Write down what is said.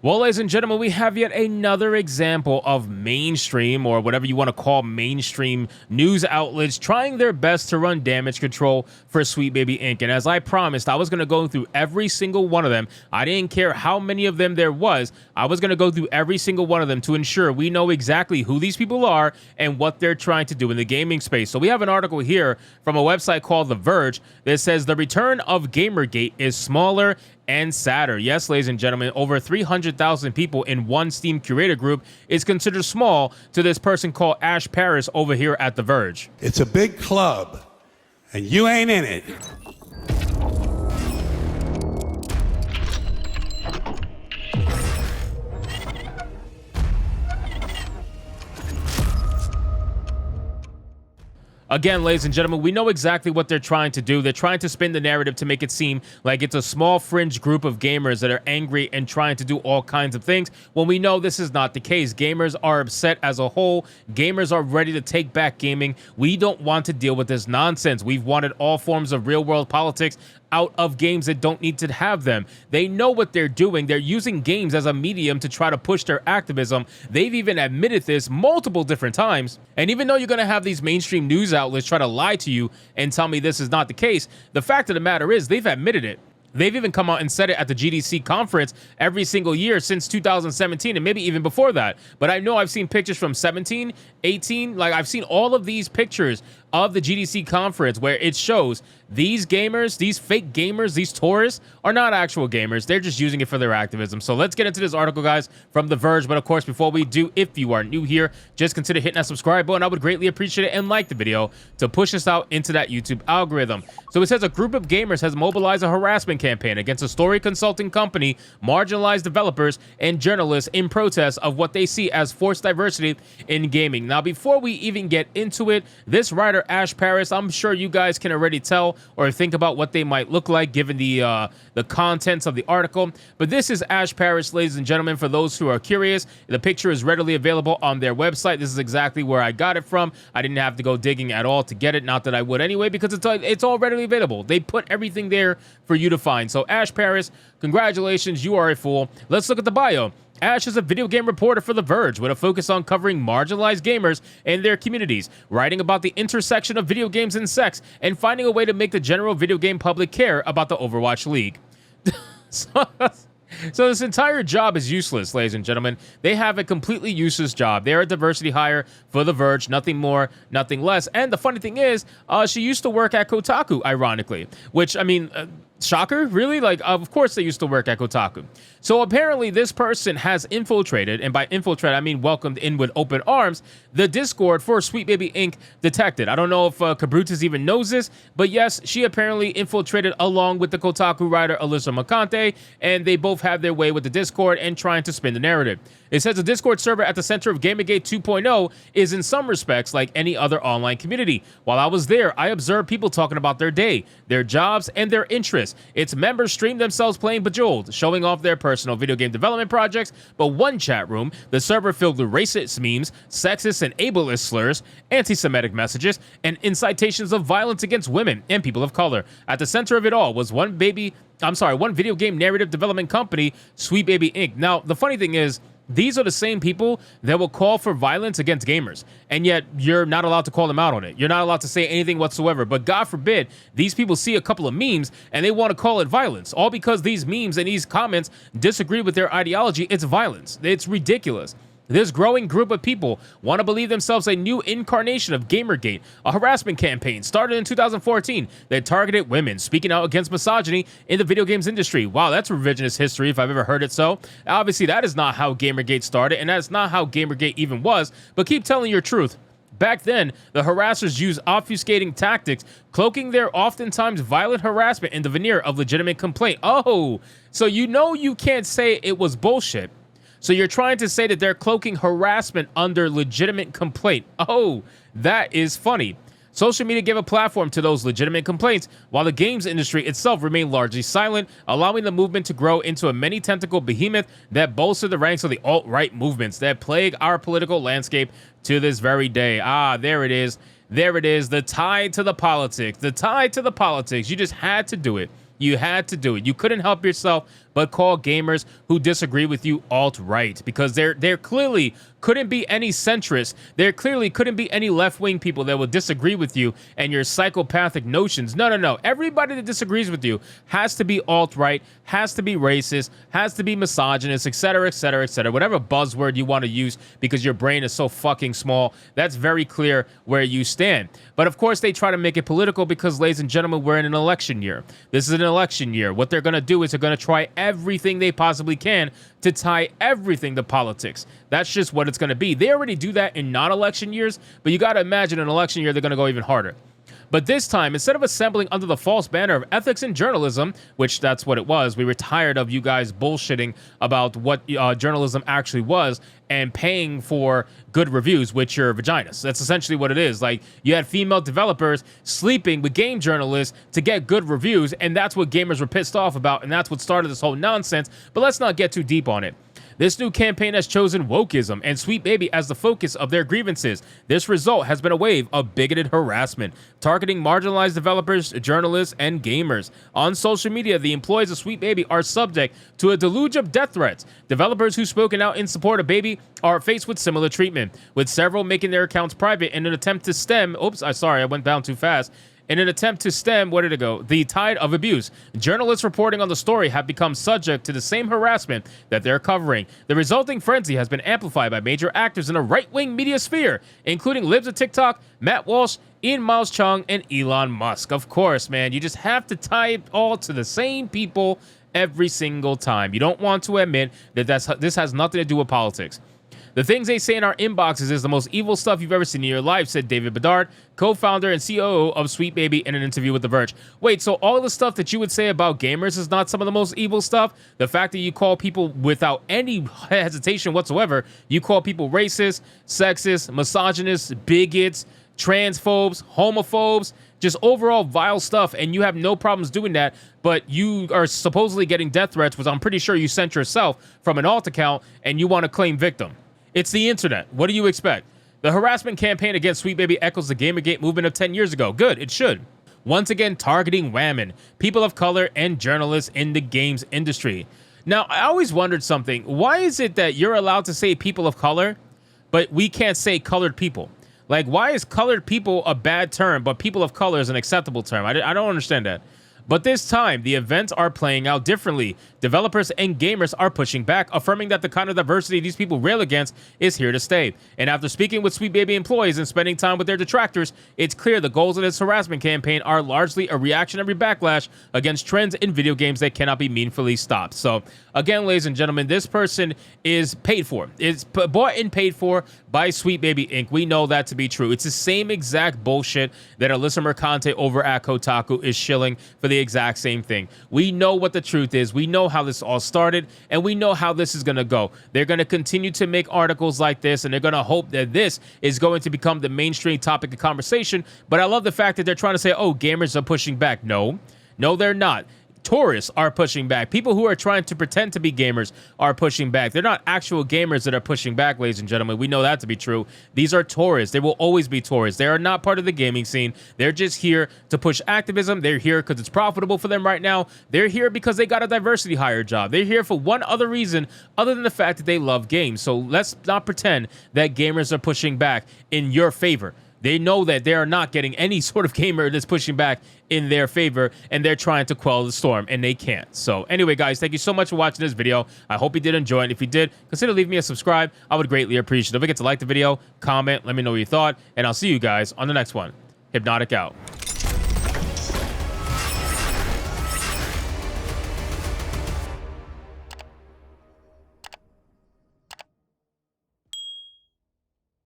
Well, ladies and gentlemen, we have yet another example of mainstream, or whatever you want to call mainstream, news outlets trying their best to run damage control for Sweet Baby Inc. And as I promised, I was going to go through every single one of them. I didn't care how many of them there was. I was going to go through every single one of them to ensure we know exactly who these people are and what they're trying to do in the gaming space. So we have an article here from a website called The Verge that says the return of Gamergate is smaller and sadder. Yes, ladies and gentlemen, over 300,000 people in one Steam curator group is considered small to this person called Ash Paris over here at The Verge. It's a big club, and you ain't in it. Again, ladies and gentlemen, we know exactly what they're trying to do. They're trying to spin the narrative to make it seem like it's a small fringe group of gamers that are angry and trying to do all kinds of things, when we know this is not the case. Gamers are upset as a whole. Gamers are ready to take back gaming. We don't want to deal with this nonsense. We've wanted all forms of real-world politics out of games that don't need to have them. They know what they're doing. They're using games as a medium to try to push their activism. They've even admitted this multiple different times. And even though you're going to have these mainstream news outlets try to lie to you and tell me this is not the case, the fact of the matter is they've admitted it. They've even come out and said it at the GDC conference every single year since 2017, and maybe even before that. But I know I've seen pictures from 17, 18, like I've seen all of these pictures of the GDC conference where it shows these gamers, these fake gamers, these tourists are not actual gamers. They're just using it for their activism. So let's get into this article, guys, from The Verge. But of course, before we do, if you are new here, just consider hitting that subscribe button. I would greatly appreciate it, and like the video to push us out into that YouTube algorithm. So it says a group of gamers has mobilized a harassment campaign against a story consulting company, marginalized developers, and journalists in protest of what they see as forced diversity in gaming. Now, before we even get into it, this writer, Ash Paris, I'm sure you guys can already tell or think about what they might look like given the contents of the article. But this is Ash Paris, ladies and gentlemen, for those who are curious. The picture is readily available on their website. This is exactly where I got it from. I didn't have to go digging at all to get it. Not that I would anyway, because it's all readily available. They put everything there for you to find. So Ash Paris, congratulations, you are a fool. Let's look at the bio. Ash is a video game reporter for The Verge with a focus on covering marginalized gamers and their communities, writing about the intersection of video games and sex, and finding a way to make the general video game public care about the Overwatch League. So this entire job is useless, ladies and gentlemen. They have a completely useless job. They're a diversity hire for The Verge, nothing more, nothing less. And the funny thing is, she used to work at Kotaku, ironically, which, I mean, shocker, really? Like, of course they used to work at Kotaku. So apparently this person has infiltrated, and by infiltrate I mean welcomed in with open arms, the Discord for Sweet Baby Inc. detected. I don't know if Cabrutus even knows this, but yes, she apparently infiltrated along with the Kotaku writer Alyssa Macante, and they both have their way with the Discord and trying to spin the narrative. It says the Discord server at the center of Gamergate 2.0 is in some respects like any other online community. While I was there, I observed people talking about their day, their jobs, and their interests. Its members stream themselves playing Bejeweled, showing off their personal video game development projects, but one chat room, the server filled with racist memes, sexist and ableist slurs, anti-Semitic messages, and incitations of violence against women and people of color. At the center of it all was one video game narrative development company, Sweet Baby Inc. Now, the funny thing is, these are the same people that will call for violence against gamers, and yet you're not allowed to call them out on it. You're not allowed to say anything whatsoever. But God forbid, these people see a couple of memes and they want to call it violence, all because these memes and these comments disagree with their ideology. It's violence. It's ridiculous. This growing group of people want to believe themselves a new incarnation of Gamergate, a harassment campaign started in 2014 that targeted women, speaking out against misogyny in the video games industry. Wow, that's revisionist history if I've ever heard it so. Obviously, that is not how Gamergate started, and that's not how Gamergate even was, but keep telling your truth. Back then, the harassers used obfuscating tactics, cloaking their oftentimes violent harassment in the veneer of legitimate complaint. Oh, so you know you can't say it was bullshit. So you're trying to say that they're cloaking harassment under legitimate complaint. Oh, that is funny. Social media gave a platform to those legitimate complaints, while the games industry itself remained largely silent, allowing the movement to grow into a many-tentacle behemoth that bolstered the ranks of the alt-right movements that plague our political landscape to this very day. Ah, there it is. There it is. The tie to the politics. The tie to the politics. You just had to do it. You had to do it. You couldn't help yourself but call gamers who disagree with you alt-right, because there clearly couldn't be any centrists. There clearly couldn't be any left-wing people that will disagree with you and your psychopathic notions. No. Everybody that disagrees with you has to be alt-right, has to be racist, has to be misogynist, etc., etc., etc. Whatever buzzword you want to use, because your brain is so fucking small. That's very clear where you stand. But of course, they try to make it political because, ladies and gentlemen, we're in an election year. This is an election year. What they're going to do is they're going to try everything they possibly can to tie everything to politics. That's just what it's going to be. They already do that in non-election years, but you got to imagine an election year, they're going to go even harder. But this time, instead of assembling under the false banner of ethics and journalism, which that's what it was, we were tired of you guys bullshitting about what journalism actually was and paying for good reviews with your vaginas. That's essentially what it is. Like, you had female developers sleeping with game journalists to get good reviews, and that's what gamers were pissed off about, and that's what started this whole nonsense. But let's not get too deep on it. This new campaign has chosen wokeism and Sweet Baby as the focus of their grievances. This result has been a wave of bigoted harassment, targeting marginalized developers, journalists, and gamers. On social media, the employees of Sweet Baby are subject to a deluge of death threats. Developers who've spoken out in support of Baby are faced with similar treatment, with several making their accounts private in an attempt to stem... I went down too fast. In an attempt to stem, where did it go? The tide of abuse. Journalists reporting on the story have become subject to the same harassment that they're covering. The resulting frenzy has been amplified by major actors in a right-wing media sphere, including libs of TikTok, Matt Walsh, Ian Miles Chung, and Elon Musk. Of course, man, you just have to tie it all to the same people every single time. You don't want to admit that this has nothing to do with politics. The things they say in our inboxes is the most evil stuff you've ever seen in your life, said David Bedard, co-founder and COO of Sweet Baby, in an interview with The Verge. Wait, so all the stuff that you would say about gamers is not some of the most evil stuff? The fact that you call people without any hesitation whatsoever, you call people racist, sexist, misogynist, bigots, transphobes, homophobes, just overall vile stuff, and you have no problems doing that, but you are supposedly getting death threats, which I'm pretty sure you sent yourself from an alt account, and you want to claim victim. It's the internet. What do you expect? The harassment campaign against Sweet Baby echoes the Gamergate movement of 10 years ago. Good, it should. Once again, targeting women, people of color, and journalists in the games industry. Now, I always wondered something. Why is it that you're allowed to say people of color, but we can't say colored people? Like, why is colored people a bad term, but people of color is an acceptable term? I don't understand that. But this time, the events are playing out differently. Developers and gamers are pushing back, affirming that the kind of diversity these people rail against is here to stay. And after speaking with Sweet Baby employees and spending time with their detractors, it's clear the goals of this harassment campaign are largely a reactionary backlash against trends in video games that cannot be meaningfully stopped. So, again, ladies and gentlemen, this person is paid for. It's bought and paid for by Sweet Baby Inc. We know that to be true. It's the same exact bullshit that Alyssa Mercante over at Kotaku is shilling for the exact same thing. We know what the truth is. We know how this all started, and we know how this is going to go. They're going to continue to make articles like this, and they're going to hope that this is going to become the mainstream topic of conversation. But I love the fact that they're trying to say, oh, gamers are pushing back. No, they're not. Tourists are pushing back. People who are trying to pretend to be gamers are pushing back. They're not actual gamers that are pushing back, ladies and gentlemen. We know that to be true. These are tourists. They will always be tourists. They are not part of the gaming scene. They're just here to push activism. They're here because it's profitable for them right now. They're here because they got a diversity hire job. They're here for one other reason other than the fact that they love games. So let's not pretend that gamers are pushing back in your favor. They know that they are not getting any sort of gamer that's pushing back in their favor, and they're trying to quell the storm, and they can't. So anyway, guys, thank you so much for watching this video. I hope you did enjoy it. If you did, consider leaving me a subscribe. I would greatly appreciate it. Don't forget to like the video, comment, let me know what you thought, and I'll see you guys on the next one. Hypnotic out.